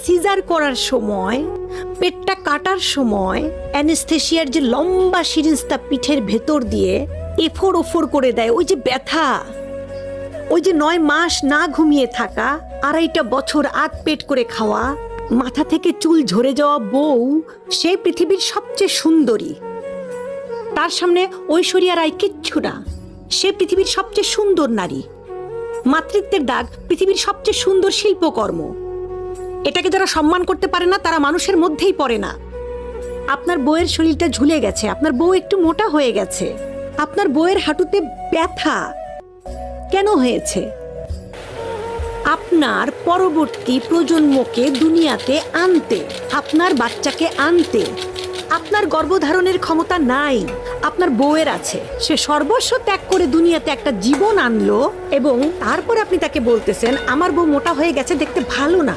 Caesar করার সময়, পেটটা কাটার সময় অ্যানেস্থেশিয়ার যে লম্বা সিরিঞ্জটা পিঠের ভেতর দিয়ে এফোর ওফোর করে দেয়, ওই যে ব্যথা, ওই যে 9 মাস না ঘুমিয়ে থাকা, 2.5 বছর আধ পেট করে খাওয়া, মাথা থেকে চুল ঝরে যাওয়া বউ, সে পৃথিবীর সবচেয়ে সুন্দরী, তার সামনে ঐশ্বরিয়া রায় কিচ্ছু না, সে পৃথিবীর সবচেয়ে সুন্দর নারী। মাতৃত্বের ডাক পৃথিবীর সবচেয়ে সুন্দর শিল্পকর্ম। এটাকে যারা সম্মান করতে পারে না তারা মানুষের মধ্যেই পড়ে না। আপনার বউয়ের শরীরটা ঝুলে গেছে, আপনার বউ একটু মোটা হয়ে গেছে, আপনার বউয়ের হাঁটুতে ব্যথা কেন হয়েছে? আপনার পরবর্তী প্রজন্মকে দুনিয়াতে আনতে, আপনার বাচ্চাকে আনতে আপনার গর্ভধারণের ক্ষমতা নাই, আপনার বউয়ের আছে। সে সর্বস্ব ত্যাগ করে দুনিয়াতে একটা জীবন আনলো এবং তারপর আপনি তাকে বলতেছেন আমার বউ মোটা হয়ে গেছে, দেখতে ভালো না।